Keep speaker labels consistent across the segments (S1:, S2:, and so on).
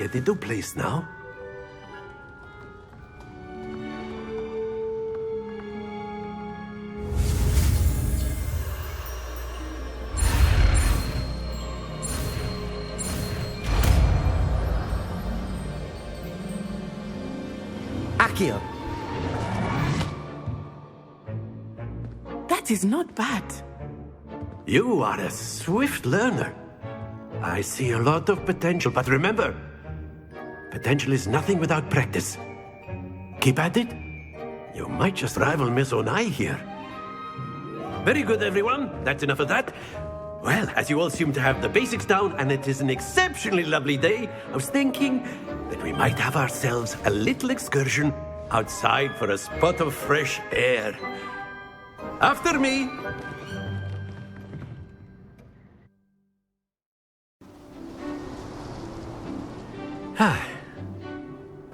S1: Get into place now.
S2: Akio.
S3: That is not bad.
S1: You are a swift learner. I see a lot of potential, but remember, potential is nothing without practice. Keep at it. You might just rival Miss Onai here. Very good, everyone. That's enough of that. Well, as you all seem to have the basics down, and it is an exceptionally lovely day, I was thinking that we might have ourselves a little excursion outside for a spot of fresh air. After me.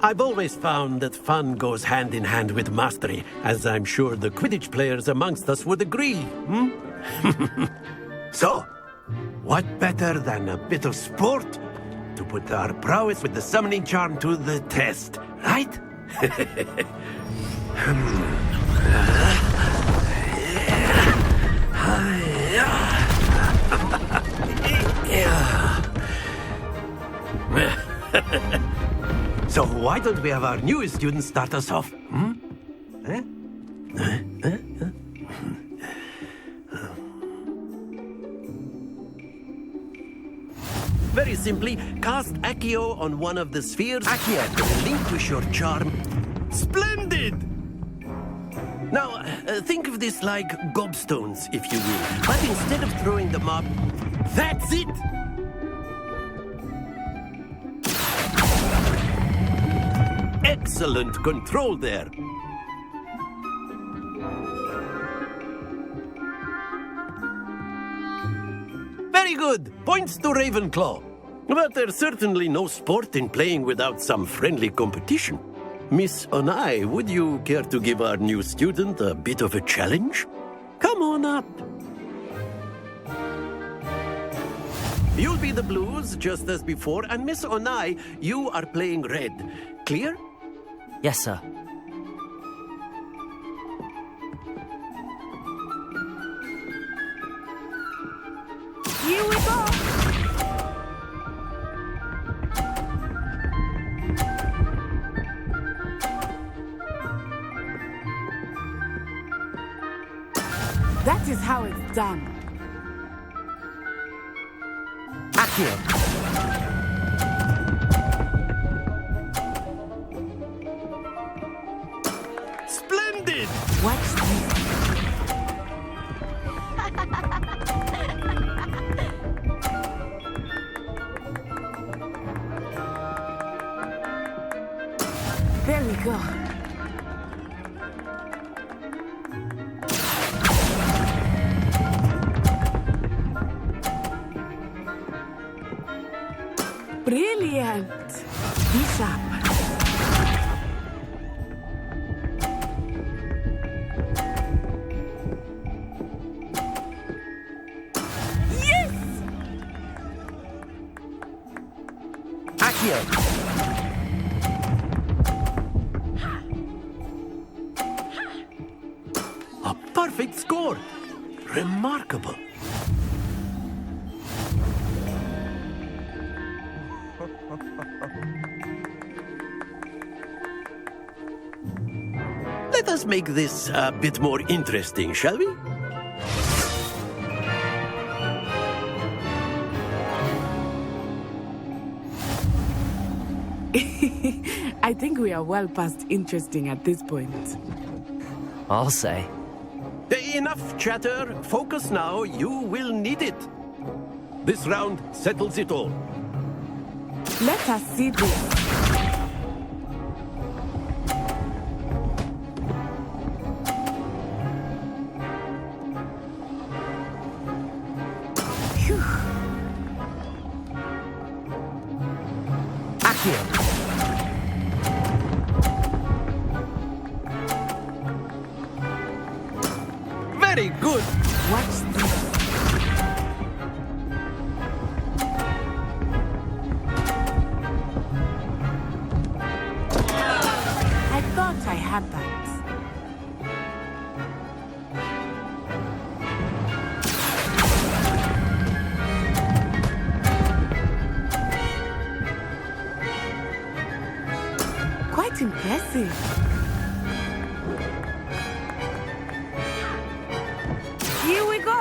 S1: I've always found that fun goes hand in hand with mastery, as I'm sure the Quidditch players amongst us would agree. So, what better than a bit of sport to put our prowess with the summoning charm to the test, right? So why don't we have our newest student start us off? Very simply, cast Accio on one of the spheres. Accio, relinquish your charm. Splendid! Now, think of this like gobstones, if you will. But instead of throwing them up, that's it! Excellent control there. Very good. Points to Ravenclaw. But there's certainly no sport in playing without some friendly competition. Miss Onai, would you care to give our new student a bit of a challenge? Come on up. You'll be the blues, just as before, and Miss Onai, you are playing red. Clear?
S2: Yes, sir.
S3: Here we go. That is how it's done.
S2: Akio.
S1: Splendid!
S3: Watch this. There we go. Brilliant. Be sharp. Yes!
S2: Akio.
S1: A perfect score. Remarkable. Let us make this a bit more interesting, shall we?
S3: I think we are well past interesting at this point.
S2: I'll say.
S1: Enough chatter. Focus now. You will need it. This round settles it all.
S3: Let us see this. Phew.
S2: Akio.
S1: Very good.
S3: Watch this. had that. Quite impressive. Here we go.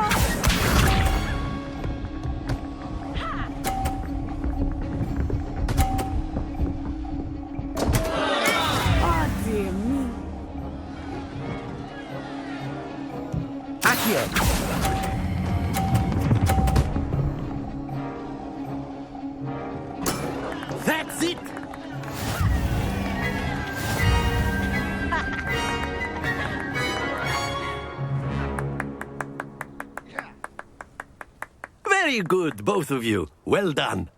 S3: Oh, dear me.
S2: Accio.
S1: That's it! Very good, both of you. Well done.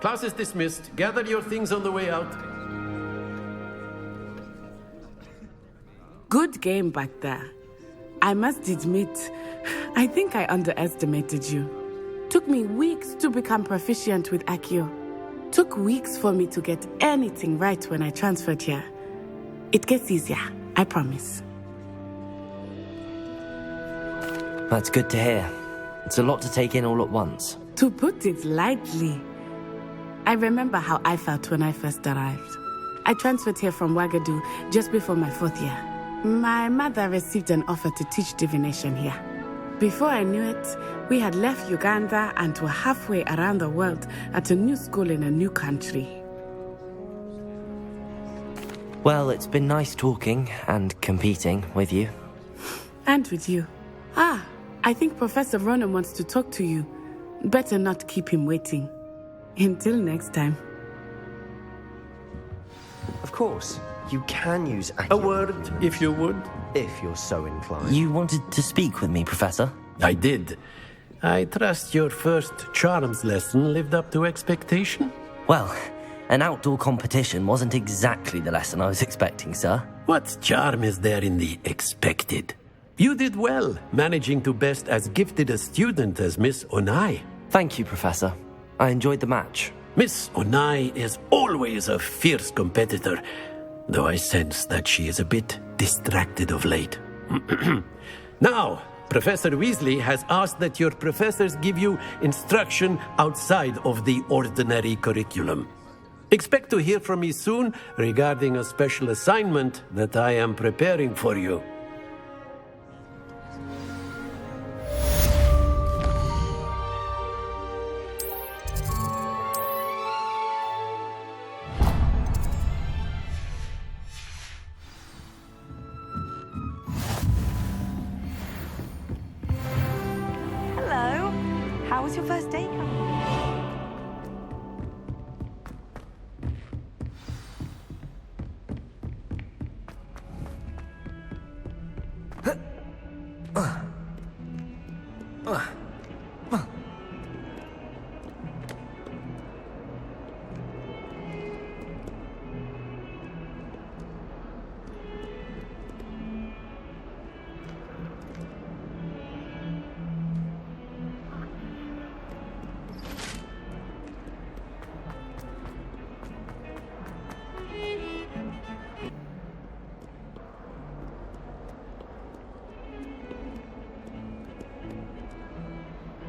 S1: Class is dismissed. Gather your things on the way out.
S3: Good game back there. I must admit, I think I underestimated you. Took me weeks to become proficient with Accio. Took weeks for me to get anything right when I transferred here. It gets easier, I promise.
S2: That's good to hear. It's a lot to take in all at once.
S3: To put it lightly, I remember how I felt when I first arrived. I transferred here from Ouagadougou just before my 4th year. My mother received an offer to teach divination here. Before I knew it, we had left Uganda and were halfway around the world at a new school in a new country.
S2: Well, it's been nice talking and competing with you.
S3: And with you. I think Professor Ronan wants to talk to you. Better not keep him waiting. Until next time.
S4: Of course, you can use Accio.
S1: A word, if you would.
S4: If you're so inclined.
S2: You wanted to speak with me, Professor?
S1: I did. I trust your first charms lesson lived up to expectation?
S2: Well, an outdoor competition wasn't exactly the lesson I was expecting, sir.
S1: What charm is there in the expected? You did well, managing to best as gifted a student as Miss Onai.
S2: Thank you, Professor. I enjoyed the match.
S1: Miss Onai is always a fierce competitor, though I sense that she is a bit distracted of late. Now, Professor Weasley has asked that your professors give you instruction outside of the ordinary curriculum. Expect to hear from me soon regarding a special assignment that I am preparing for you.
S5: Hello. How was your first day?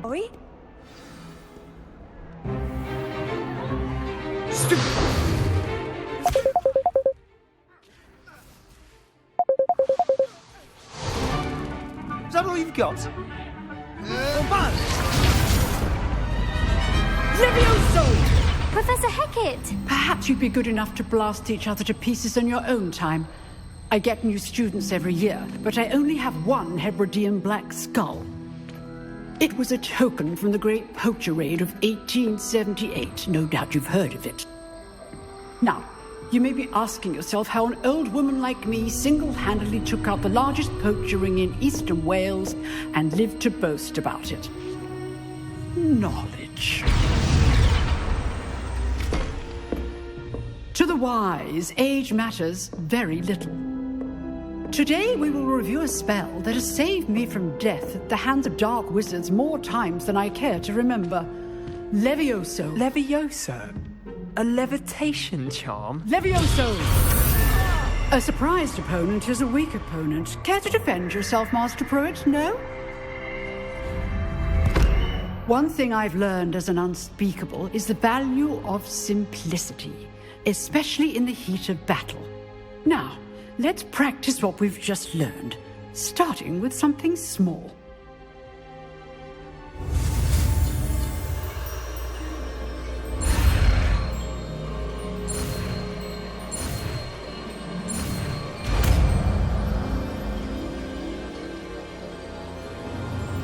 S5: Sorry?
S4: Is that all you've got?
S6: Professor Hecat!
S7: Perhaps you'd be good enough to blast each other to pieces in your own time. I get new students every year, but I only have one Hebridean black skull. It was a token from the Great Poacher Raid of 1878. No doubt you've heard of it. Now, you may be asking yourself how an old woman like me single-handedly took out the largest poacher ring in eastern Wales and lived to boast about it. Knowledge. To the wise, age matters very little. Today we will review a spell that has saved me from death at the hands of dark wizards more times than I care to remember. Levioso.
S8: Levioso?
S6: A levitation charm?
S7: Levioso! A surprised opponent is a weak opponent. Care to defend yourself, Master Pruitt? No? One thing I've learned as an unspeakable is the value of simplicity, especially in the heat of battle. Now, let's practice what we've just learned, starting with something small.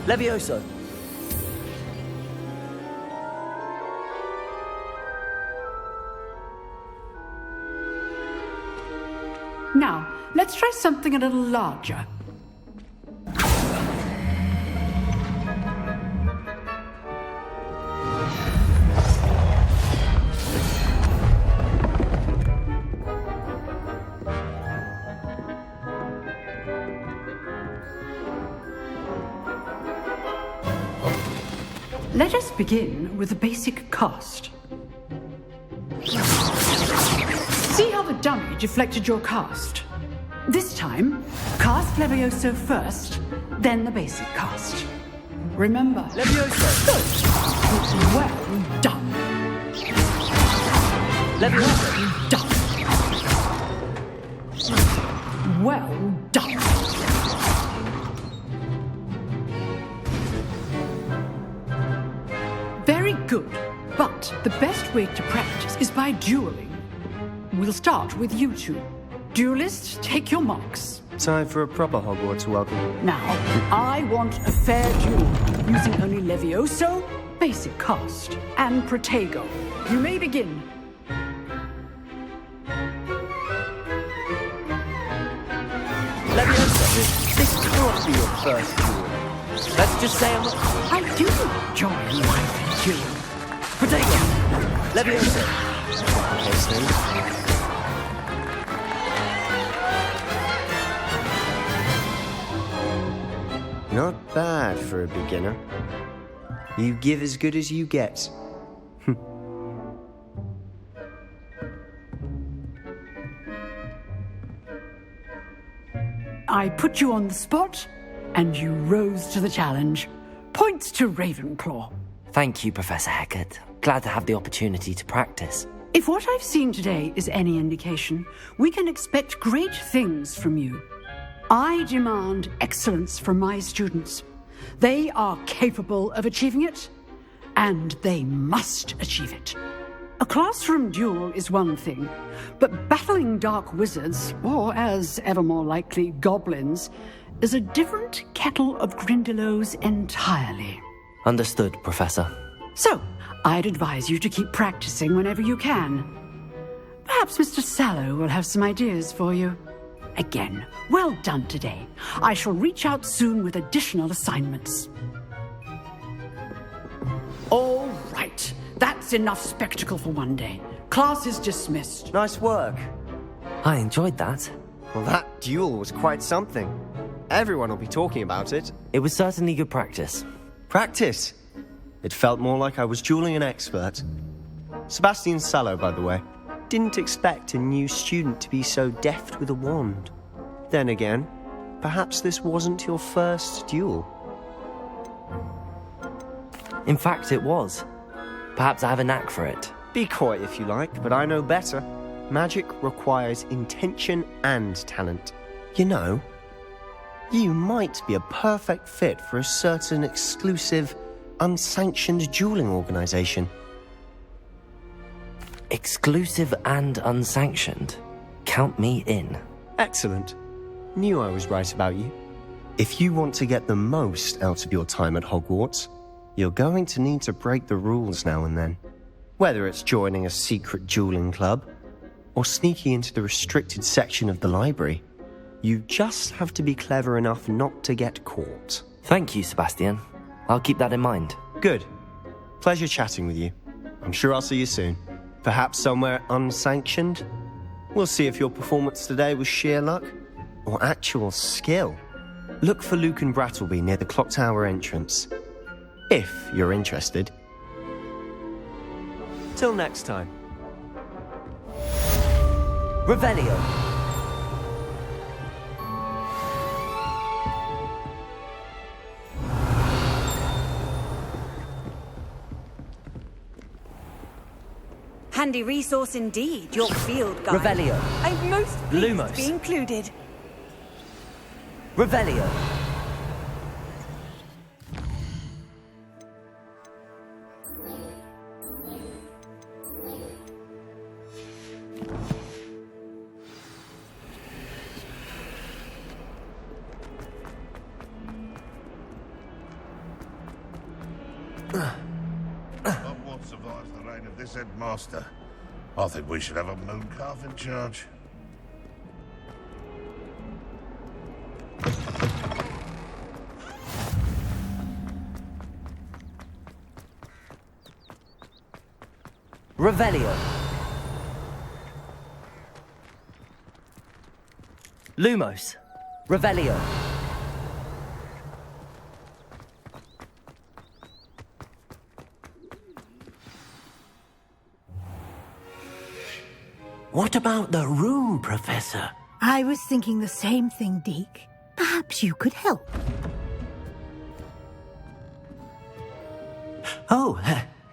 S2: Levioso!
S7: Now, let's try something a little larger. Let us begin with the basic cast. See how the dummy deflected your cast? This time, cast Levioso first, then the basic cast. Remember,
S6: Levioso!
S7: good. Well done.
S2: Levioso!
S7: Done. Well done. Very good. But the best way to practice is by dueling. We'll start with you two. Duelists, take your marks.
S4: Time for a proper Hogwarts welcome.
S7: Now, I want a fair duel, using only Levioso, basic cast, and Protego. You may begin.
S6: Levioso, this can't be your first duel. Let's just say
S7: I do enjoy my duel.
S6: Protego! Levioso!
S4: Not bad for a beginner. You give as good as you get.
S7: I put you on the spot, and you rose to the challenge. Points to Ravenclaw.
S2: Thank you, Professor Hecat. Glad to have the opportunity to practice.
S7: If what I've seen today is any indication, we can expect great things from you. I demand excellence from my students. They are capable of achieving it, and they must achieve it. A classroom duel is one thing, but battling dark wizards, or as ever more likely, goblins, is a different kettle of Grindylows entirely.
S2: Understood, Professor.
S7: So, I'd advise you to keep practicing whenever you can. Perhaps Mr. Sallow will have some ideas for you. Again, well done today. I shall reach out soon with additional assignments. All right. That's enough spectacle for one day. Class is dismissed.
S4: Nice work.
S2: I enjoyed that.
S4: Well, that duel was quite something. Everyone will be talking about it.
S2: It was certainly good practice.
S4: Practice? It felt more like I was dueling an expert. Sebastian Sallow, by the way. Didn't expect a new student to be so deft with a wand. Then again, perhaps this wasn't your first duel.
S2: In fact, it was. Perhaps I have a knack for it.
S4: Be coy if you like, but I know better. Magic requires intention and talent. You know, you might be a perfect fit for a certain exclusive, unsanctioned dueling organization.
S2: Exclusive and unsanctioned. Count me in.
S4: Excellent. Knew I was right about you. If you want to get the most out of your time at Hogwarts, you're going to need to break the rules now and then. Whether it's joining a secret dueling club, or sneaking into the restricted section of the library, you just have to be clever enough not to get caught.
S2: Thank you, Sebastian. I'll keep that in mind.
S4: Good. Pleasure chatting with you. I'm sure I'll see you soon. Perhaps somewhere unsanctioned? We'll see if your performance today was sheer luck or actual skill. Look for Luke and Brattleby near the clock tower entrance, if you're interested. Till next time.
S2: Revelio.
S5: Handy resource indeed, your field guide.
S2: Revelio.
S5: I'm most pleased
S2: Lumos.
S5: to be included.
S2: Revelio.
S8: Hogwarts survives the reign of this headmaster. I think we should have a moon calf in charge.
S2: Revelio. Lumos. Revelio.
S1: What about the room, Professor?
S9: I was thinking the same thing, Deke. Perhaps you could help.
S1: Oh,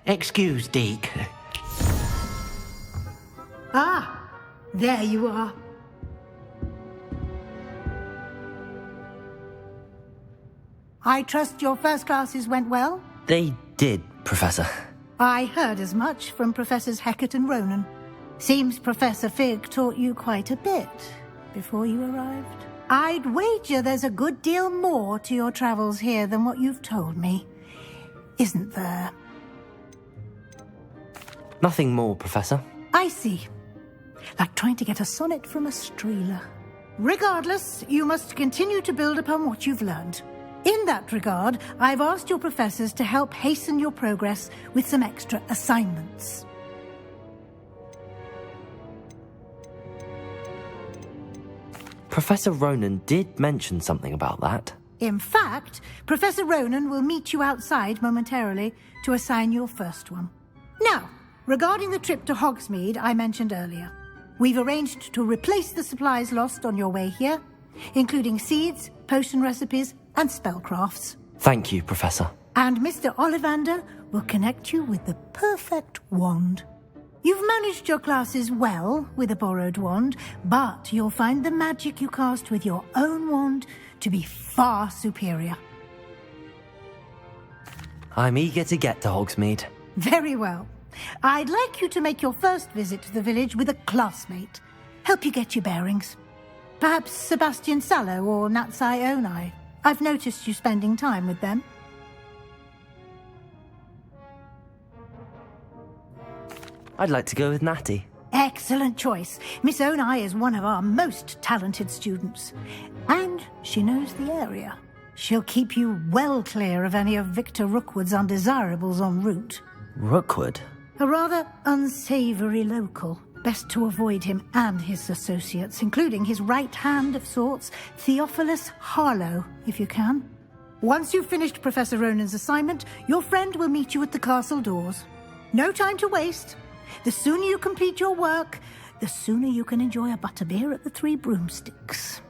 S1: excuse, Deke.
S9: Ah, there you are. I trust your first classes went well?
S2: They did, Professor.
S9: I heard as much from Professors Hecat and Ronan. Seems Professor Fig taught you quite a bit before you arrived. I'd wager there's a good deal more to your travels here than what you've told me. Isn't there?
S2: Nothing more, Professor.
S9: I see. Like trying to get a sonnet from a streeler. Regardless, you must continue to build upon what you've learned. In that regard, I've asked your professors to help hasten your progress with some extra assignments.
S2: Professor Ronan did mention something about that.
S9: In fact, Professor Ronan will meet you outside momentarily to assign your first one. Now, regarding the trip to Hogsmeade I mentioned earlier, we've arranged to replace the supplies lost on your way here, including seeds, potion recipes, and spellcrafts.
S2: Thank you, Professor.
S9: And Mr. Ollivander will connect you with the perfect wand. You've managed your classes well with a borrowed wand, but you'll find the magic you cast with your own wand to be far superior.
S2: I'm eager to get to Hogsmeade.
S9: Very well. I'd like you to make your first visit to the village with a classmate. Help you get your bearings. Perhaps Sebastian Sallow or Natsai Onai. I've noticed you spending time with them.
S2: I'd like to go with Natty.
S9: Excellent choice. Miss Onai is one of our most talented students. And she knows the area. She'll keep you well clear of any of Victor Rookwood's undesirables en route.
S2: Rookwood?
S9: A rather unsavoury local. Best to avoid him and his associates, including his right hand of sorts, Theophilus Harlow, if you can. Once you've finished Professor Ronan's assignment, your friend will meet you at the castle doors. No time to waste. The sooner you complete your work, the sooner you can enjoy a butterbeer at the Three Broomsticks.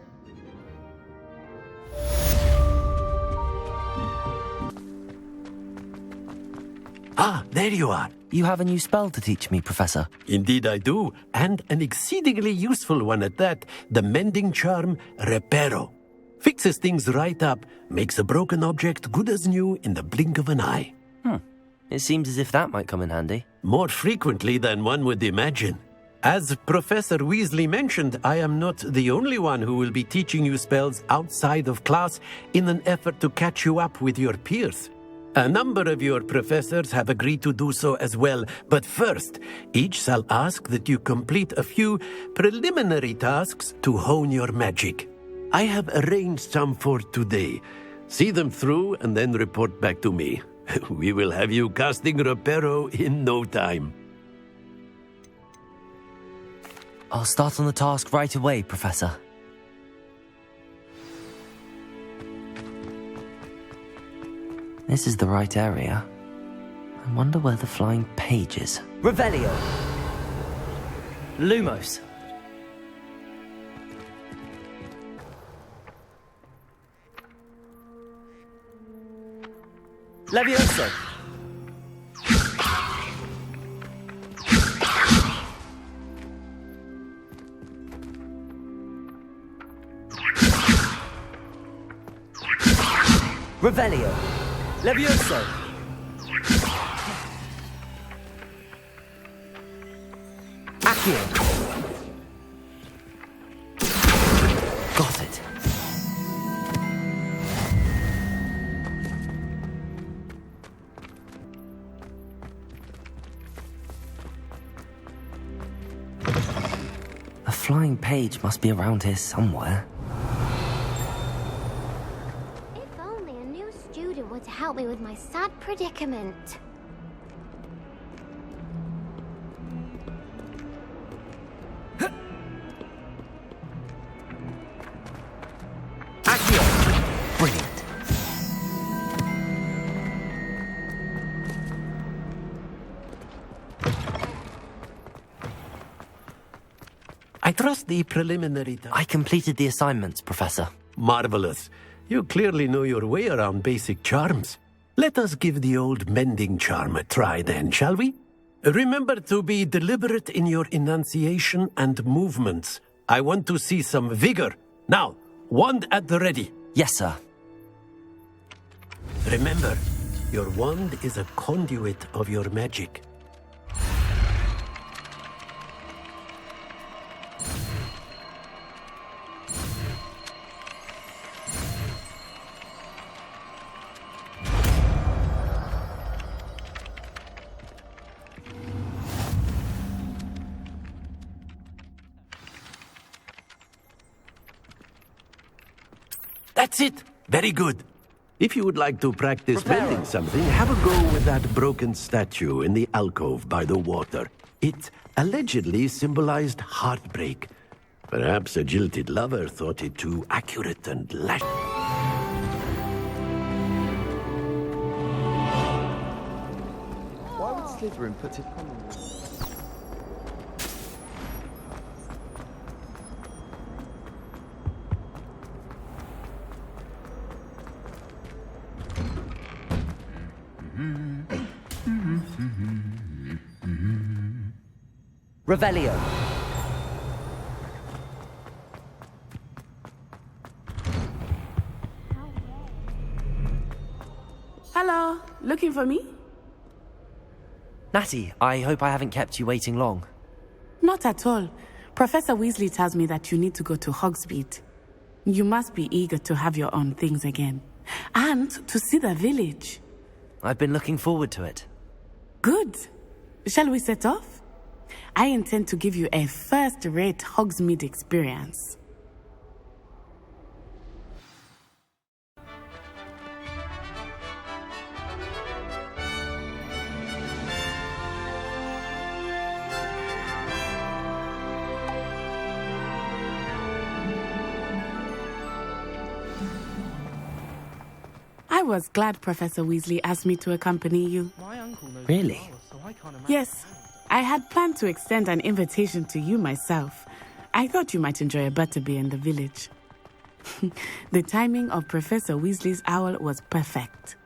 S1: Ah, there you are.
S2: You have a new spell to teach me, Professor.
S1: Indeed I do, and an exceedingly useful one at that, the mending charm Reparo. Fixes things right up, makes a broken object good as new in the blink of an eye.
S2: It seems as if that might come in handy.
S1: More frequently than one would imagine. As Professor Weasley mentioned, I am not the only one who will be teaching you spells outside of class in an effort to catch you up with your peers. A number of your professors have agreed to do so as well, but first, each shall ask that you complete a few preliminary tasks to hone your magic. I have arranged some for today. See them through and then report back to me. We will have you casting Reparo in no time.
S2: I'll start on the task right away, Professor. This is the right area. I wonder where the flying page is. Revelio! Lumos! Levioso! Revelio! Levioso! Accio! Got it. A flying page must be around here somewhere.
S10: If only a new student were to help me with my sad predicament.
S2: Accio! Brilliant.
S1: I trust the preliminary...
S2: I completed the assignments, Professor.
S1: Marvelous. You clearly know your way around basic charms. Let us give the old mending charm a try then, shall we? Remember to be deliberate in your enunciation and movements. I want to see some vigor. Now, wand at the ready.
S2: Yes, sir.
S1: Remember, your wand is a conduit of your magic. That's it. Very good. If you would like to practice bending something, have a go with that broken statue in the alcove by the water. It allegedly symbolized heartbreak. Perhaps a jilted lover thought it too accurate and lash.
S6: Why would Slytherin put it on?
S2: Revelio.
S3: Hello, looking for me?
S2: Natty, I hope I haven't kept you waiting long.
S3: Not at all. Professor Weasley tells me that you need to go to Hogsmeade. You must be eager to have your own things again. And to see the village.
S2: I've been looking forward to it.
S3: Good. Shall we set off? I intend to give you a first-rate Hogsmeade experience. I was glad Professor Weasley asked me to accompany you.
S2: Really?
S3: Yes, I had planned to extend an invitation to you myself. I thought you might enjoy a butterbeer in the village. The timing of Professor Weasley's owl was perfect.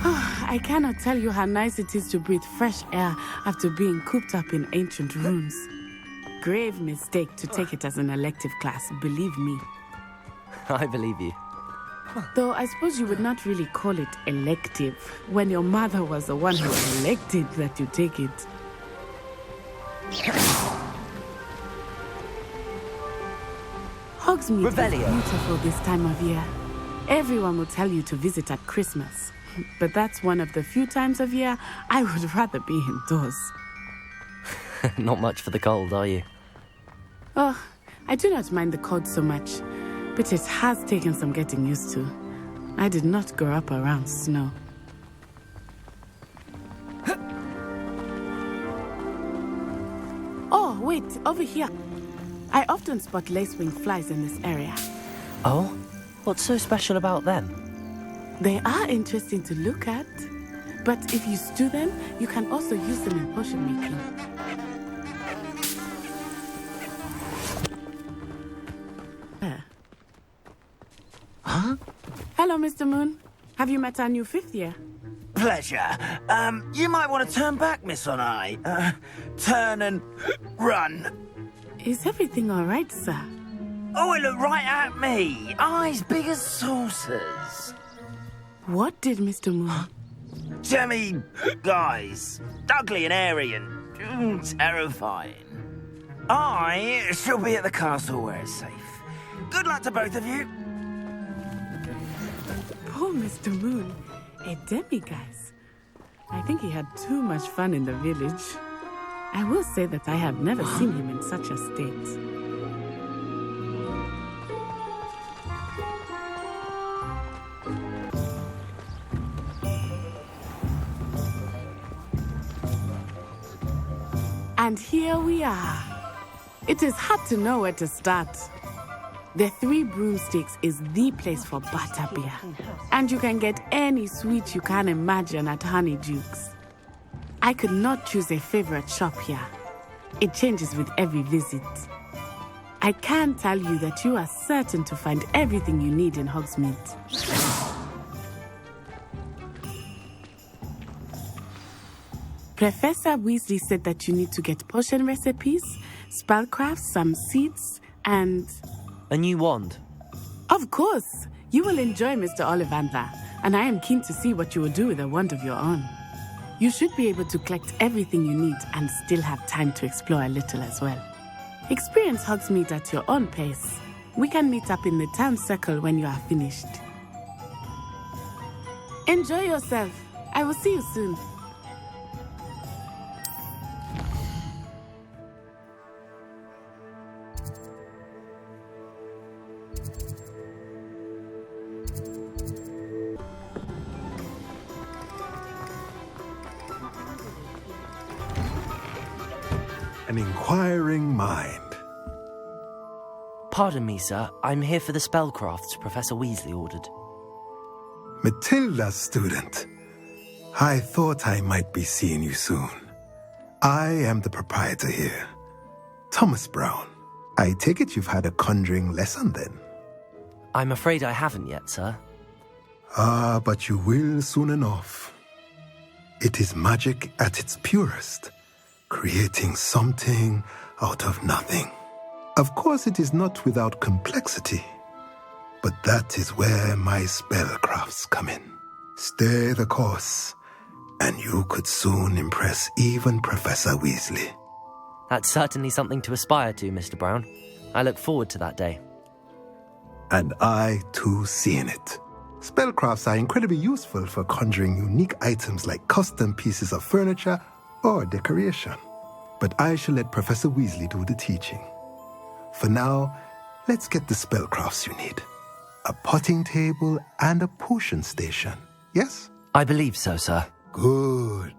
S3: I cannot tell you how nice it is to breathe fresh air after being cooped up in ancient rooms. Grave mistake to take it as an elective class, believe me.
S2: I believe you.
S3: Though I suppose you would not really call it elective when your mother was the one who elected that you take it. Hogsmeade is beautiful this time of year. Everyone will tell you to visit at Christmas. But that's one of the few times of year I would rather be indoors.
S2: Not much for the cold, are you?
S3: Oh, I do not mind the cold so much. But it has taken some getting used to. I did not grow up around snow. Oh, wait, over here. I often spot lacewing flies in this area.
S2: Oh? What's so special about them?
S3: They are interesting to look at. But if you stew them, you can also use them in potion making.
S1: Huh?
S3: Hello, Mr. Moon. Have you met our new fifth year?
S6: Pleasure. You might want to turn back, Miss Onai. Turn and run.
S3: Is everything all right, sir?
S6: Oh, it looked right at me. Eyes big as saucers.
S3: What did Mr. Moon?
S6: Jemmy guys. Ugly and airy and terrifying. I shall be at the castle where it's safe. Good luck to both of you.
S3: Poor Mr. Moon. A demiguise. I think he had too much fun in the village. I will say that I have never seen him in such a state. And here we are. It is hard to know where to start. The Three Broomsticks is the place for butterbeer. And you can get any sweet you can imagine at Honeydukes. I could not choose a favorite shop here. It changes with every visit. I can tell you that you are certain to find everything you need in Hogsmeade. Professor Weasley said that you need to get potion recipes, spellcrafts, some seeds, and...
S2: A new wand.
S3: Of course! You will enjoy Mr. Ollivander, and I am keen to see what you will do with a wand of your own. You should be able to collect everything you need and still have time to explore a little as well. Experience Hogsmeade at your own pace. We can meet up in the town circle when you are finished. Enjoy yourself. I will see you soon.
S11: An inquiring mind.
S2: Pardon me, sir. I'm here for the spellcrafts Professor Weasley ordered.
S11: Matilda, student. I thought I might be seeing you soon. I am the proprietor here, Thomas Brown. I take it you've had a conjuring lesson then?
S2: I'm afraid I haven't yet, sir.
S11: Ah, but you will soon enough. It is magic at its purest, creating something out of nothing. Of course, it is not without complexity, but that is where my spellcrafts come in. Stay the course, and you could soon impress even Professor Weasley.
S2: That's certainly something to aspire to, Mr. Brown. I look forward to that day.
S11: And I, too, seeing it. Spellcrafts are incredibly useful for conjuring unique items like custom pieces of furniture or decoration. But I shall let Professor Weasley do the teaching. For now, let's get the spellcrafts you need. A potting table and a potion station, yes?
S2: I believe so, sir.
S11: Good.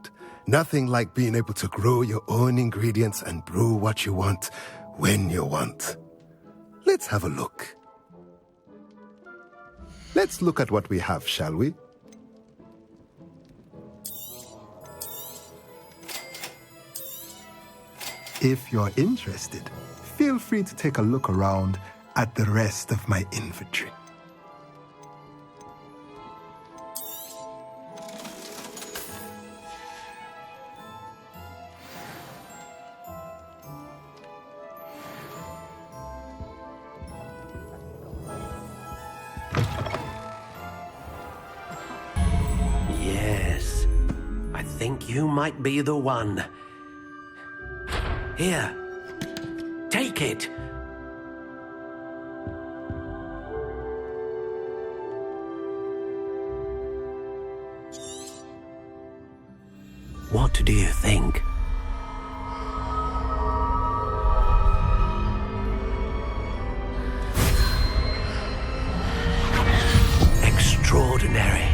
S11: Nothing like being able to grow your own ingredients and brew what you want when you want. Let's have a look. Let's look at what we have, shall we? If you're interested, feel free to take a look around at the rest of my inventory.
S1: Yes, I think you might be the one. Here, take it. What do you think? Extraordinary.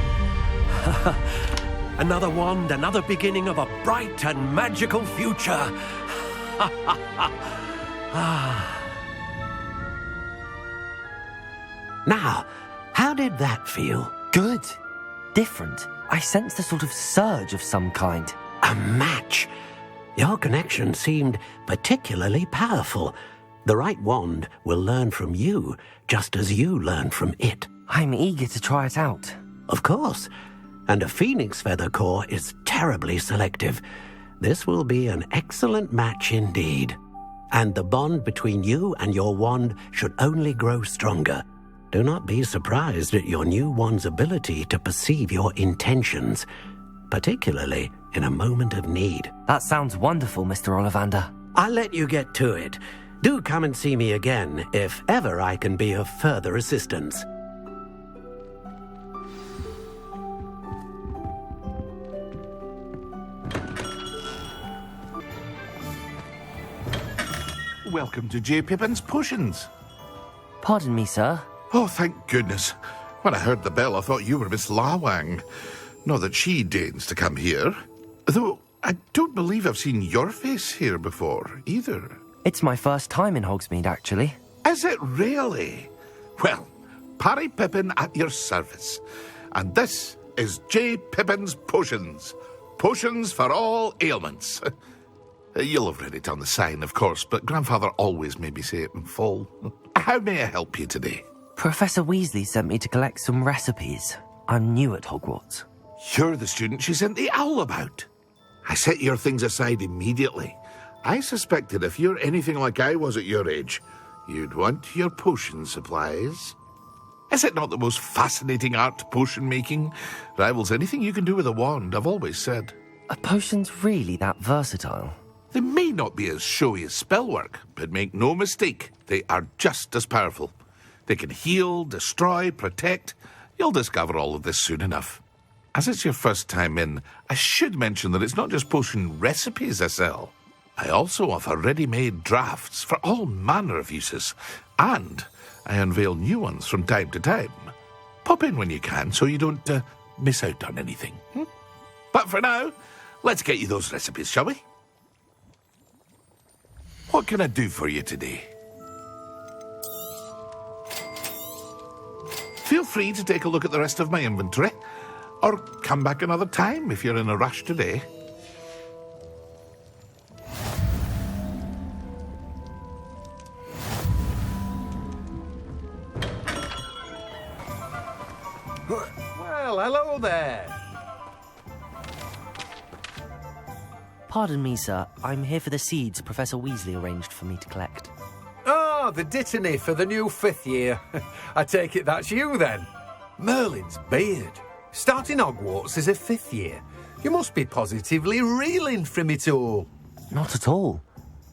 S1: Another wand, another beginning of a bright and magical future. Now, how did that feel?
S2: Good. Different. I sensed a sort of surge of some kind.
S1: A match. Your connection seemed particularly powerful. The right wand will learn from you, just as you learn from it.
S2: I'm eager to try it out.
S1: Of course. And a phoenix feather core is terribly selective. This will be an excellent match indeed. And the bond between you and your wand should only grow stronger. Do not be surprised at your new wand's ability to perceive your intentions, particularly in a moment of need.
S2: That sounds wonderful, Mr. Ollivander.
S1: I'll let you get to it. Do come and see me again if ever I can be of further assistance.
S8: Welcome to J. Pippin's Potions.
S2: Pardon me, sir.
S8: Oh, thank goodness. When I heard the bell, I thought you were Miss Lawang. Not that she deigns to come here. Though I don't believe I've seen your face here before, either.
S2: It's my first time in Hogsmeade, actually.
S8: Is it really? Well, Parry Pippin at your service. And this is J. Pippin's Potions. Potions for all ailments. You'll have read it on the sign, of course, but Grandfather always made me say it in full. How may I help you today?
S2: Professor Weasley sent me to collect some recipes. I'm new at Hogwarts.
S8: You're the student she sent the owl about. I set your things aside immediately. I suspected if you're anything like I was at your age, you'd want your potion supplies. Is it not the most fascinating art, potion making? Rivals anything you can do with a wand, I've always said.
S2: Are potions really that versatile?
S8: They may not be as showy as spellwork, but make no mistake, they are just as powerful. They can heal, destroy, protect. You'll discover all of this soon enough. As it's your first time in, I should mention that it's not just potion recipes I sell. I also offer ready-made drafts for all manner of uses, and I unveil new ones from time to time. Pop in when you can so you don't miss out on anything. But for now, let's get you those recipes, shall we? What can I do for you today? Feel free to take a look at the rest of my inventory, or come back another time if you're in a rush today.
S12: Well, hello there.
S2: Pardon me, sir. I'm here for the seeds Professor Weasley arranged for me to collect.
S12: Ah, the dittany for the new 5th year. I take it that's you, then. Merlin's beard. Starting Hogwarts as a 5th year. You must be positively reeling from it all.
S2: Not at all.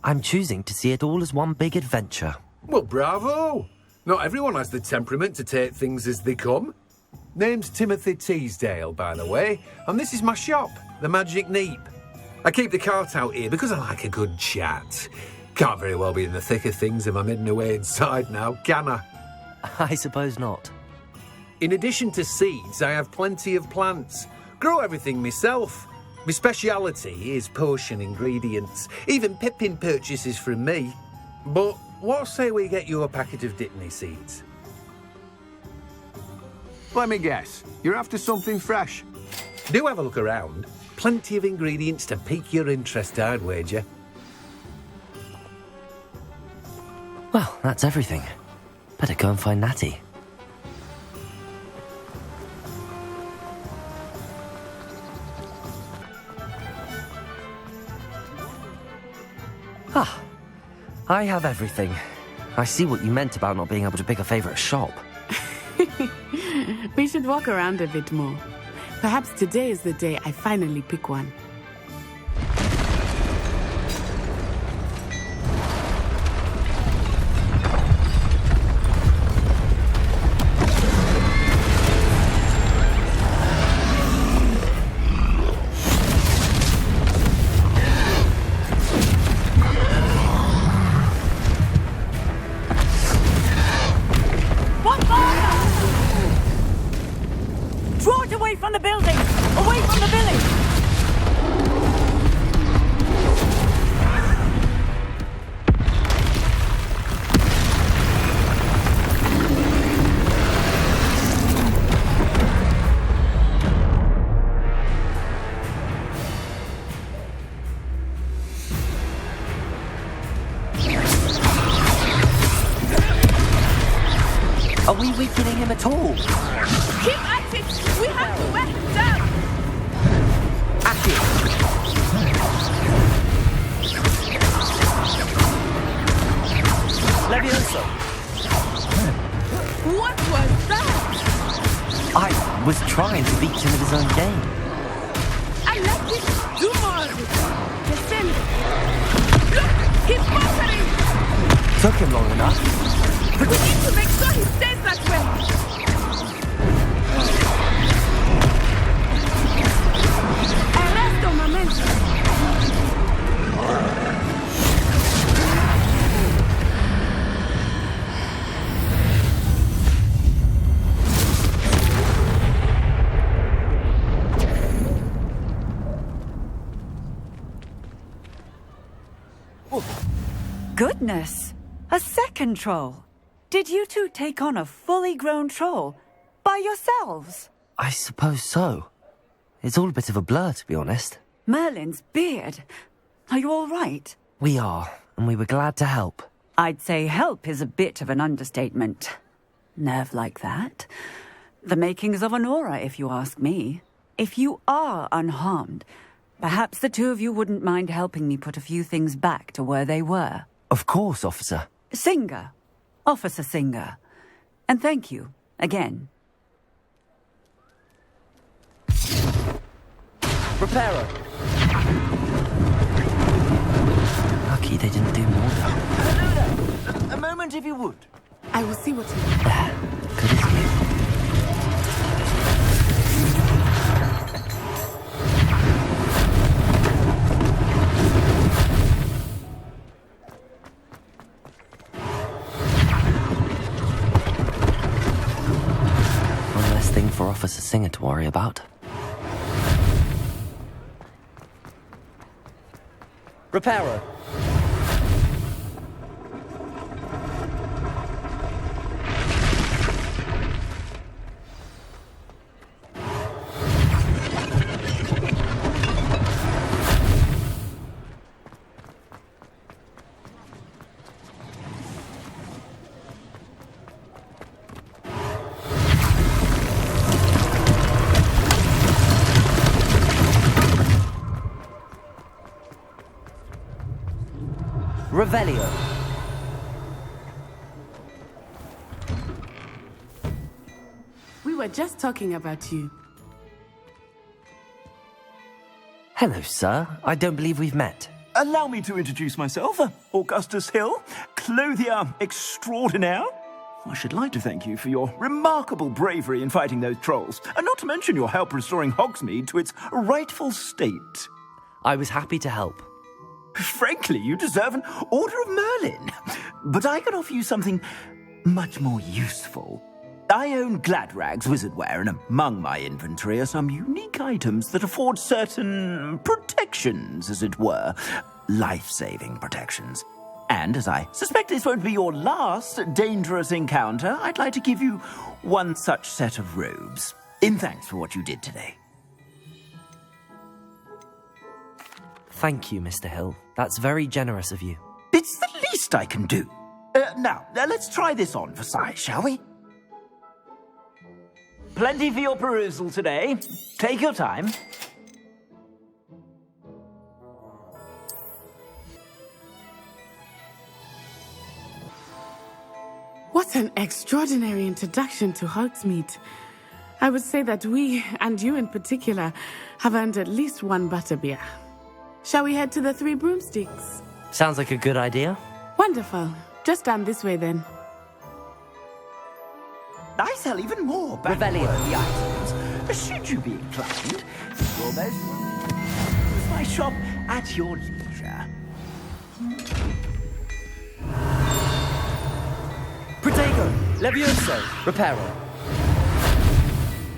S2: I'm choosing to see it all as one big adventure.
S12: Well, bravo. Not everyone has the temperament to take things as they come. Name's Timothy Teasdale, by the way, and this is my shop, the Magic Neep. I keep the cart out here because I like a good chat. Can't very well be in the thick of things if I'm hidden away inside now, can I?
S2: I suppose not.
S12: In addition to seeds, I have plenty of plants. Grow everything myself. My speciality is potion ingredients. Even Pippin purchases from me. But what say we get you a packet of Dittany seeds?
S13: Let me guess. You're after something fresh.
S12: Do have a look around. Plenty of ingredients to pique your interest, I'd wager.
S2: Well, that's everything. Better go and find Natty. Ah, I have everything. I see what you meant about not being able to pick a favourite shop.
S3: We should walk around a bit more. Perhaps today is the day I finally pick one.
S5: Draw it away from the building! Away from the village!
S2: him at all.
S3: Keep at it! We have to wear him down!
S2: Açık. Levioso.
S3: What was that?
S2: I was trying to beat him at his own game.
S3: I like it! Do more of it! Descend! Look! He's faltering!
S2: Took him long enough.
S3: We need to make sure he stays that way! Arresto momentum!
S5: Goodness! A second troll! Did you two take on a fully grown troll? By yourselves?
S2: I suppose so. It's all a bit of a blur, to be honest.
S5: Merlin's beard. Are you all right?
S2: We are, and we were glad to help.
S5: I'd say help is a bit of an understatement. Nerve like that. The makings of an aura, if you ask me. If you are unharmed, perhaps the two of you wouldn't mind helping me put a few things back to where they were.
S2: Of course, officer.
S5: Singer. Officer Singer. And thank you, again.
S2: Reparo. Lucky they didn't do more.
S6: A moment if you would.
S3: I will see what you
S2: Good as new. One less thing for Officer Singer to worry about. Reparo. Revelio.
S3: We were just talking about you.
S2: Hello, sir. I don't believe we've met.
S6: Allow me to introduce myself, Augustus Hill, clothier extraordinaire. I should like to thank you for your remarkable bravery in fighting those trolls, and not to mention your help restoring Hogsmeade to its rightful state.
S2: I was happy to help.
S6: Frankly, you deserve an Order of Merlin. But I can offer you something much more useful. I own Gladrag's wizardware, and among my inventory are some unique items that afford certain protections, as it were. Life-saving protections. And as I suspect this won't be your last dangerous encounter, I'd like to give you one such set of robes, in thanks for what you did today.
S2: Thank you, Mr. Hill. That's very generous of you.
S6: It's the least I can do. Now, let's try this on for size, shall we? Plenty for your perusal today. Take your time.
S3: What an extraordinary introduction to Hogsmeade. I would say that we, and you in particular, have earned at least one butterbeer. Shall we head to the Three Broomsticks?
S2: Sounds like a good idea.
S3: Wonderful. Just down this way then.
S6: I sell even more back-worthy items. Should you be inclined, almost use my shop at your leisure.
S2: Protego, Levioso, Reparo.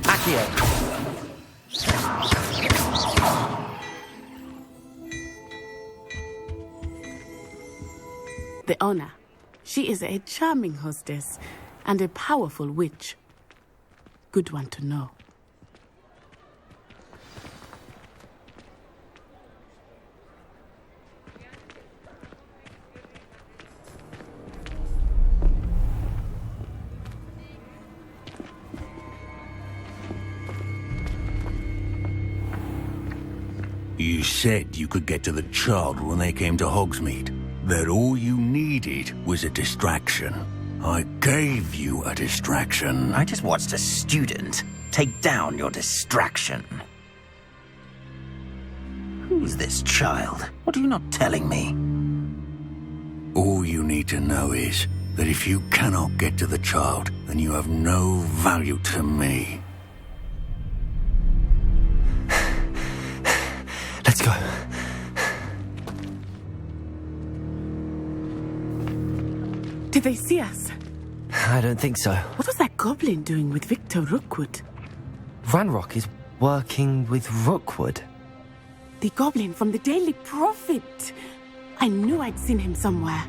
S2: Accio.
S3: The owner. She is a charming hostess and a powerful witch. Good one to know.
S14: You said you could get to the child when they came to Hogsmeade. That all you needed was a distraction. I gave you a distraction.
S6: I just watched a student take down your distraction. Who's this child? What are you not telling me?
S14: All you need to know is that if you cannot get to the child, then you have no value to me.
S2: Let's go.
S3: Did they see us?
S2: I don't think so.
S3: What was that goblin doing with Victor Rookwood?
S2: Ranrock is working with Rookwood.
S3: The goblin from the Daily Prophet. I knew I'd seen him somewhere.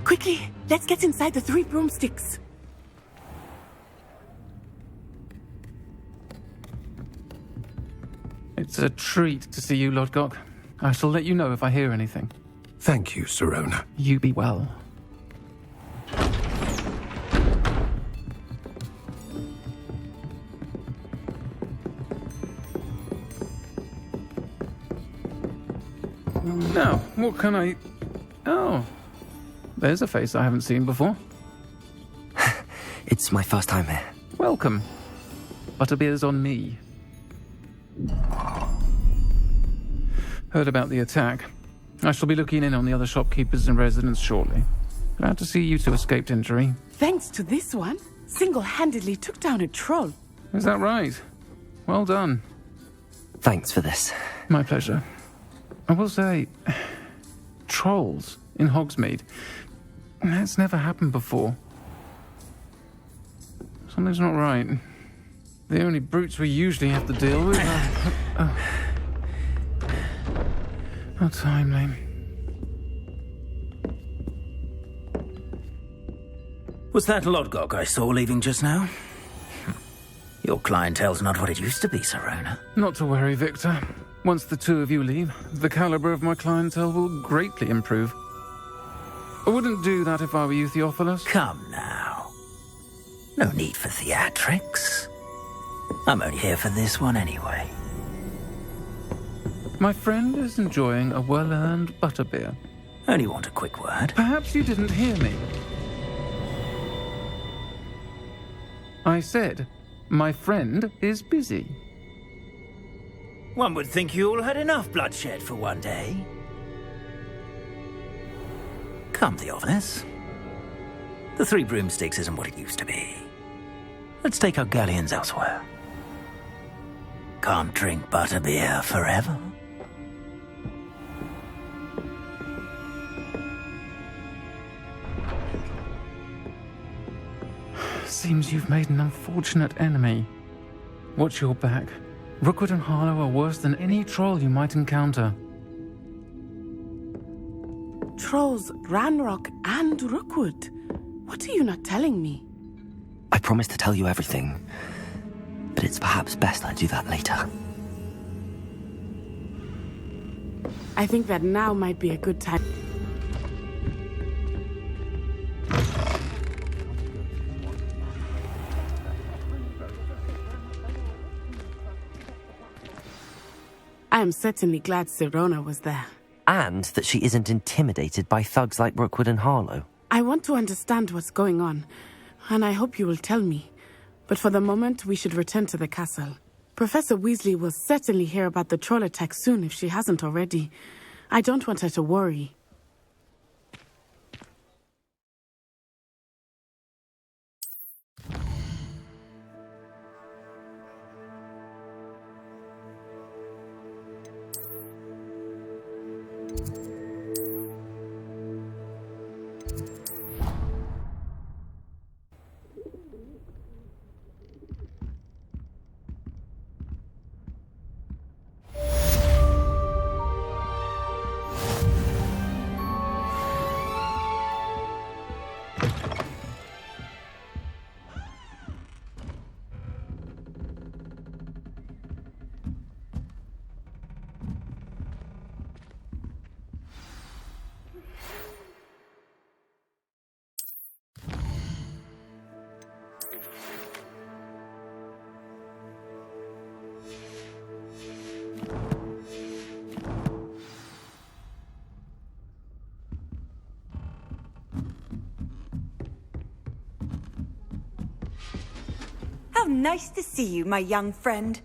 S3: Quickly, let's get inside the 3 broomsticks.
S15: It's a treat to see you, Lodgok. I shall let you know if I hear anything.
S11: Thank you, Sirona.
S15: You be well. Now, what can I... Oh, there's a face I haven't seen before.
S2: It's my first time here.
S15: Welcome. Butterbeer's on me. Heard about the attack. I shall be looking in on the other shopkeepers and residents shortly. Glad to see you two escaped injury.
S3: Thanks to this one, single-handedly took down a troll.
S15: Is that right? Well done.
S2: Thanks for this.
S15: My pleasure. I will say, trolls in Hogsmeade. That's never happened before. Something's not right. The only brutes we usually have to deal with are... How timely.
S6: Was that Lodgok I saw leaving just now? Your clientele's not what it used to be, Sirona.
S15: Not to worry, Victor. Once the two of you leave, the caliber of my clientele will greatly improve. I wouldn't do that if I were you, Theophilus.
S6: Come now. No need for theatrics. I'm only here for this one anyway.
S15: My friend is enjoying a well-earned butterbeer.
S6: Only want a quick word.
S15: Perhaps you didn't hear me. I said, my friend is busy.
S6: One would think you all had enough bloodshed for one day. Come, Theophilus. The 3 broomsticks isn't what it used to be. Let's take our galleons elsewhere. Can't drink butterbeer forever.
S15: Seems you've made an unfortunate enemy. Watch your back. Rookwood and Harlow are worse than any troll you might encounter.
S3: Trolls, Ranrock, and Rookwood. What are you not telling me?
S2: I promise to tell you everything, but it's perhaps best I do that later.
S3: I think that now might be a good time. I am certainly glad Sirona was there.
S2: And that she isn't intimidated by thugs like Rookwood and Harlow.
S3: I want to understand what's going on, and I hope you will tell me. But for the moment, we should return to the castle. Professor Weasley will certainly hear about the troll attack soon if she hasn't already. I don't want her to worry.
S5: Nice to see you, my young friend.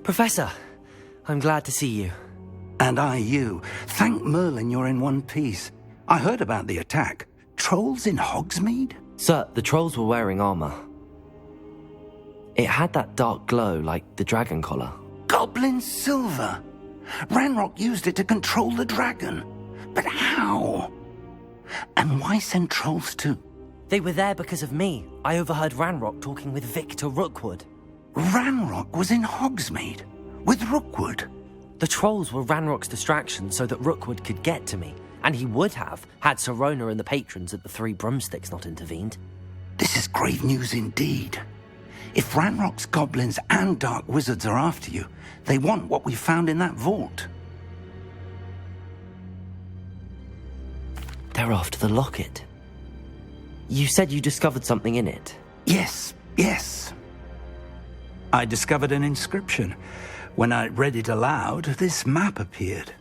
S2: Professor, I'm glad to see you.
S6: And I you. Thank Merlin you're in one piece. I heard about the attack. Trolls in Hogsmeade?
S2: Sir, the trolls were wearing armor. It had that dark glow like the dragon collar.
S6: Goblin silver! Ranrock used it to control the dragon. But how? And why send trolls too?
S2: They were there because of me. I overheard Ranrock talking with Victor Rookwood.
S6: Ranrock was in Hogsmeade? With Rookwood?
S2: The trolls were Ranrock's distraction so that Rookwood could get to me. And he would have, had Sirona and the patrons at the Three Broomsticks not intervened.
S6: This is grave news indeed. If Ranrock's goblins and dark wizards are after you, they want what we found in that vault.
S2: They're after the locket. You said you discovered something in it.
S6: Yes. I discovered an inscription. When I read it aloud, this map appeared.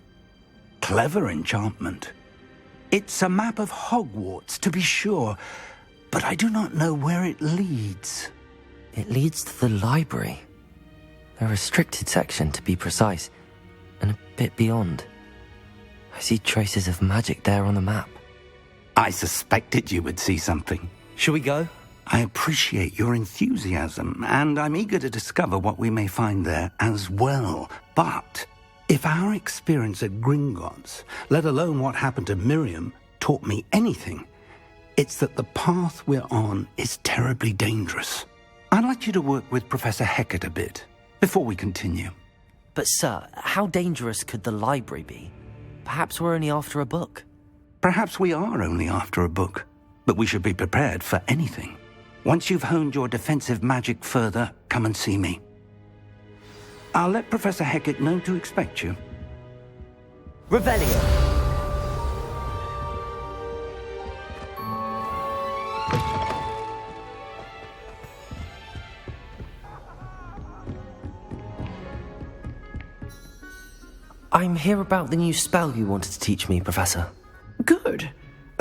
S6: Clever enchantment. It's a map of Hogwarts, to be sure, but I do not know where it leads.
S2: It leads to the library. A restricted section, to be precise, and a bit beyond. I see traces of magic there on the map.
S6: I suspected you would see something.
S2: Shall we go?
S6: I appreciate your enthusiasm, and I'm eager to discover what we may find there as well. But if our experience at Gringotts, let alone what happened to Miriam, taught me anything, it's that the path we're on is terribly dangerous. I'd like you to work with Professor Hecat a bit before we continue.
S2: But sir, how dangerous could the library be? Perhaps we're only after a book.
S6: Perhaps we are only after a book, but we should be prepared for anything. Once you've honed your defensive magic further, come and see me. I'll let Professor Hecat know to expect you.
S2: Revelio! I'm here about the new spell you wanted to teach me, Professor.
S7: Good.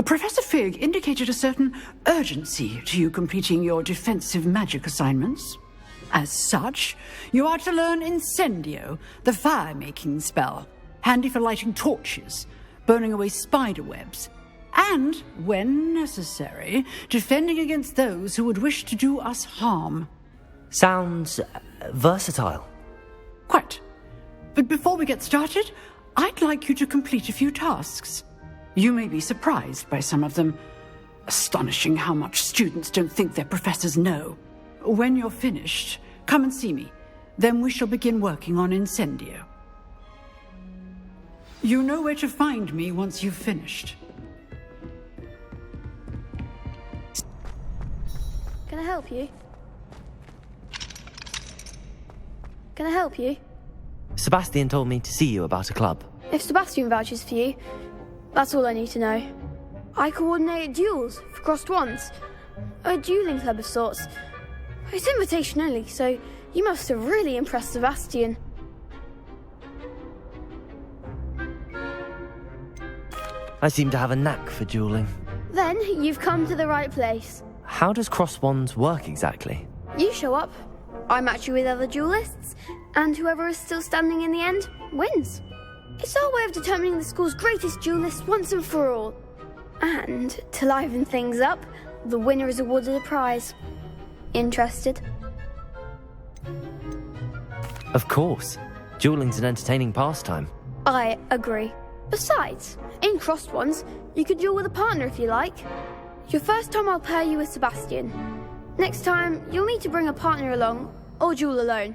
S7: Professor Fig indicated a certain urgency to you completing your defensive magic assignments. As such, you are to learn Incendio, the fire-making spell, handy for lighting torches, burning away spider webs, and, when necessary, defending against those who would wish to do us harm.
S2: Sounds versatile.
S7: Quite. But before we get started, I'd like you to complete a few tasks. You may be surprised by some of them. Astonishing how much students don't think their professors know. When you're finished, come and see me. Then we shall begin working on Incendio. You know where to find me once you've finished.
S10: Can I help you? Can I help you?
S2: Sebastian told me to see you about a club.
S10: If Sebastian vouches for you, that's all I need to know. I coordinate duels for crossed wands. A dueling club of sorts. It's invitation only, so you must have really impressed Sebastian.
S2: I seem to have a knack for dueling.
S10: Then you've come to the right place.
S2: How does cross wands work exactly?
S10: You show up, I match you with other duelists, and whoever is still standing in the end wins. It's our way of determining the school's greatest duelist once and for all. And, to liven things up, the winner is awarded a prize. Interested?
S2: Of course. Dueling's an entertaining pastime.
S10: I agree. Besides, in crossed ones, you could duel with a partner if you like. Your first time I'll pair you with Sebastian. Next time, you'll need to bring a partner along, or duel alone.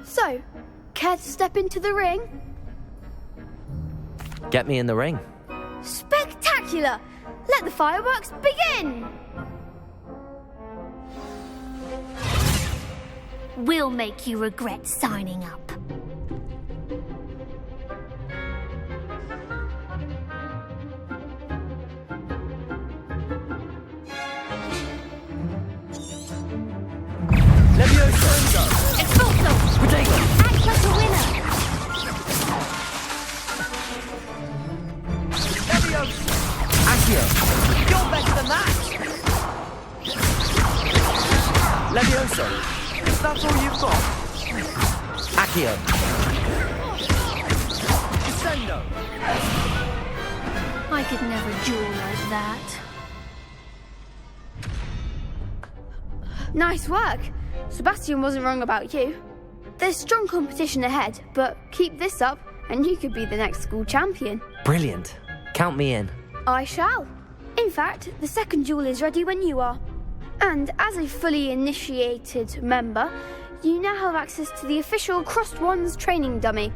S10: So, care to step into the ring?
S2: Get me in the ring.
S10: Spectacular! Let the fireworks begin!
S16: We'll make you regret signing up.
S2: You're better than that! Levioso, is that all you've got? Accio. Descendo.
S16: I could never duel like that.
S10: Nice work. Sebastian wasn't wrong about you. There's strong competition ahead, but keep this up and you could be the next school champion.
S2: Brilliant. Count me in.
S10: I shall. In fact, the second duel is ready when you are. And as a fully initiated member, you now have access to the official Crossed Wands training dummy.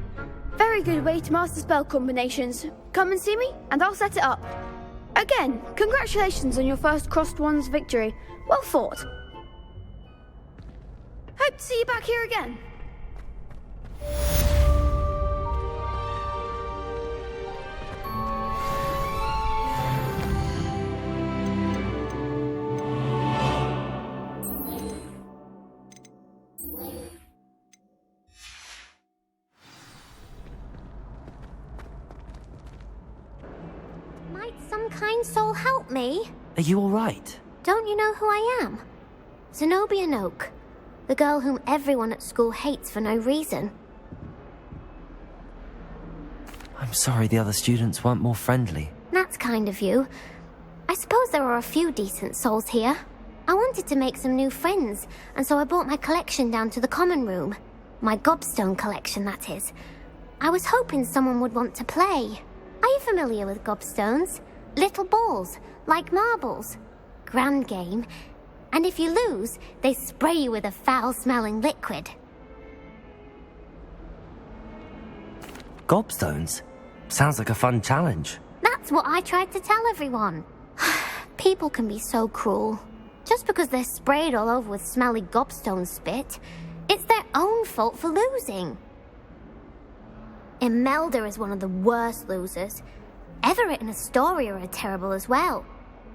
S10: Very good way to master spell combinations. Come and see me, and I'll set it up. Again, congratulations on your first Crossed Wands victory. Well fought. Hope to see you back here again.
S16: Might some kind soul help me?
S2: Are you all right?
S16: Don't you know who I am? Zenobia Noak, the girl whom everyone at school hates for no reason.
S2: I'm sorry the other students weren't more friendly.
S16: That's kind of you. I suppose there are a few decent souls here. I wanted to make some new friends, and so I brought my collection down to the common room. My gobstone collection, that is. I was hoping someone would want to play. Are you familiar with gobstones? Little balls, like marbles. Grand game. And if you lose, they spray you with a foul-smelling liquid.
S2: Gobstones? Sounds like a fun challenge.
S16: That's what I tried to tell everyone. People can be so cruel. Just because they're sprayed all over with smelly gobstone spit, it's their own fault for losing. Imelda is one of the worst losers. Everett and Astoria are terrible as well.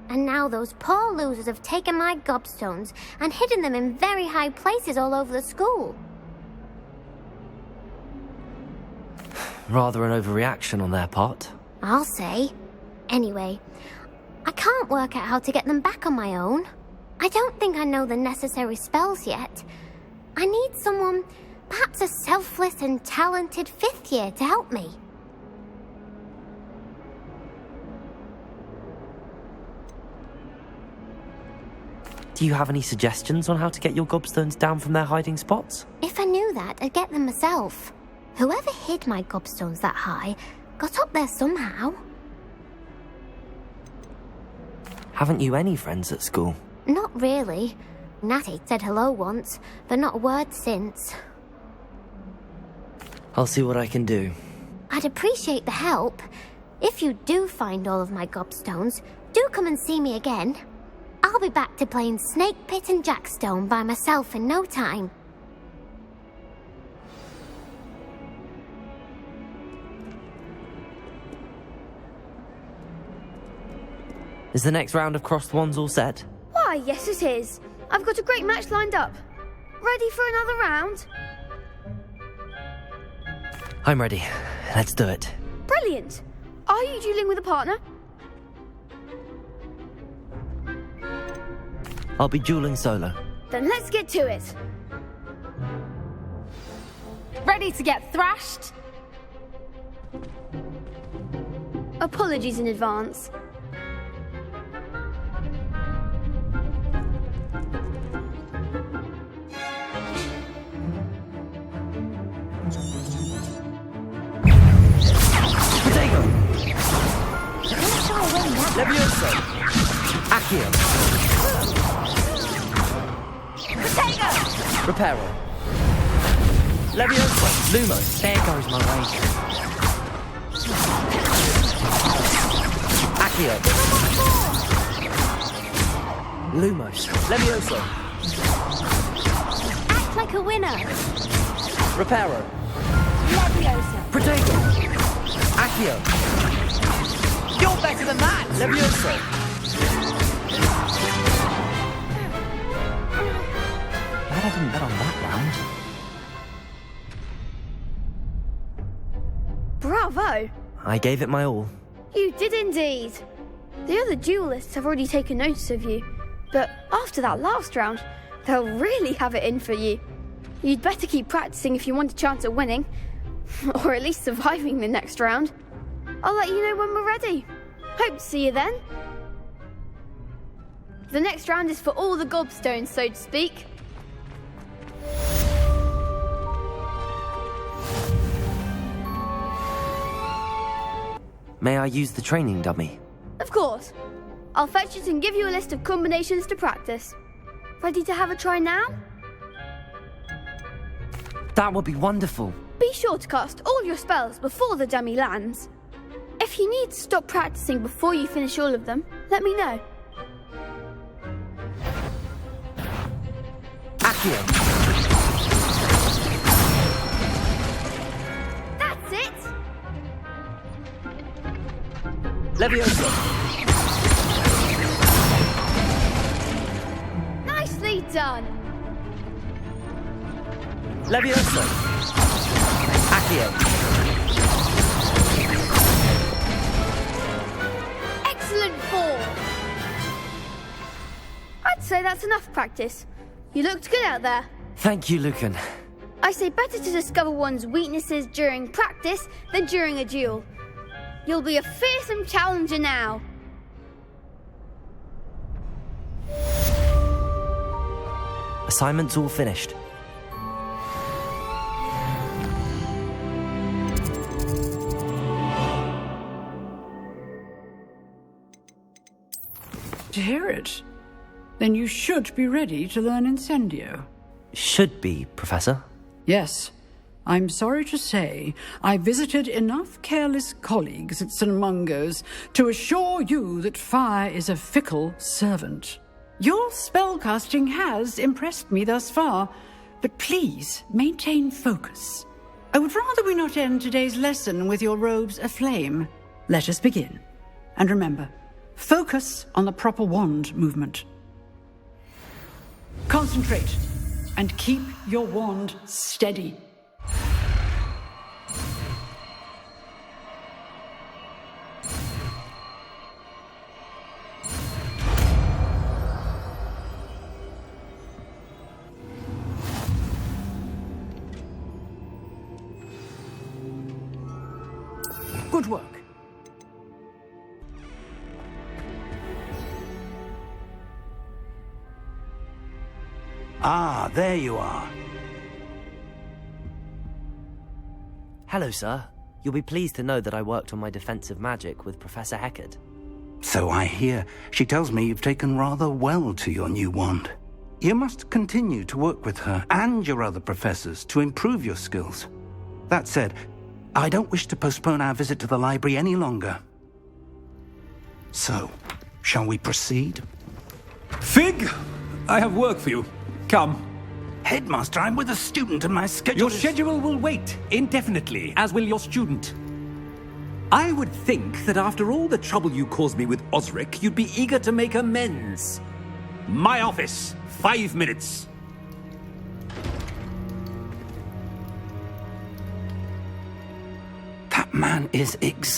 S16: And now those poor losers have taken my gobstones and hidden them in very high places all over the school.
S2: Rather an overreaction on their part.
S16: I'll say. Anyway, I can't work out how to get them back on my own. I don't think I know the necessary spells yet. I need someone, perhaps a selfless and talented fifth year to help me.
S2: Do you have any suggestions on how to get your gobstones down from their hiding spots?
S16: If I knew that, I'd get them myself. Whoever hid my gobstones that high got up there somehow.
S2: Haven't you any friends at school?
S16: Not really. Natty said hello once, but not a word since.
S2: I'll see what I can do.
S16: I'd appreciate the help. If you do find all of my gobstones, do come and see me again. I'll be back to playing Snake Pit and Jackstone by myself in no time.
S2: Is the next round of Crossed Wands all set?
S10: Why, yes it is. I've got a great match lined up. Ready for another round?
S2: I'm ready. Let's do it.
S10: Brilliant. Are you dueling with a partner?
S2: I'll be dueling solo.
S10: Then let's get to it.
S3: Ready to get thrashed?
S10: Apologies in advance.
S2: Levioso! Accio!
S5: Protego!
S2: Reparo! Levioso! Lumos! There goes my wager. Accio! Lumos! Levioso!
S16: Act like a winner.
S2: Reparo!
S16: Leviosa.
S2: Protego! Accio! You're better than that! Levioso! Glad I didn't bet on that round.
S10: Bravo!
S2: I gave it my all.
S10: You did indeed. The other duelists have already taken notice of you, but after that last round, they'll really have it in for you. You'd better keep practicing if you want a chance at winning, or at least surviving the next round. I'll let you know when we're ready. Hope to see you then. The next round is for all the gobstones, so to speak.
S2: May I use the training dummy?
S10: Of course. I'll fetch it and give you a list of combinations to practice. Ready to have a try now?
S2: That would be wonderful.
S10: Be sure to cast all your spells before the dummy lands. If you need to stop practicing before you finish all of them, let me know.
S2: Accio!
S10: That's it!
S2: Levioso!
S10: Nicely done!
S2: Levioso! Accio!
S10: Excellent form! I'd say that's enough practice. You looked good out there.
S2: Thank you, Lucan.
S10: I say better to discover one's weaknesses during practice than during a duel. You'll be a fearsome challenger now.
S2: Assignment's all finished.
S7: To hear it. Then you should be ready to learn Incendio.
S2: Should be, Professor.
S7: Yes. I'm sorry to say I visited enough careless colleagues at St. Mungo's to assure you that fire is a fickle servant. Your spellcasting has impressed me thus far, but please maintain focus. I would rather we not end today's lesson with your robes aflame. Let us begin. And remember, focus on the proper wand movement. Concentrate and keep your wand steady. Good work.
S6: Ah, there you are.
S2: Hello, sir. You'll be pleased to know that I worked on my defensive magic with Professor Heckard.
S6: So I hear. She tells me you've taken rather well to your new wand. You must continue to work with her and your other professors to improve your skills. That said, I don't wish to postpone our visit to the library any longer. So, shall we proceed?
S17: Fig! I have work for you. Come.
S6: Headmaster, I'm with a student and my schedule
S17: Your schedule will wait indefinitely, as will your student. I would think that after all the trouble you caused me with Osric, you'd be eager to make amends. My office, 5 minutes.
S6: That man is exactly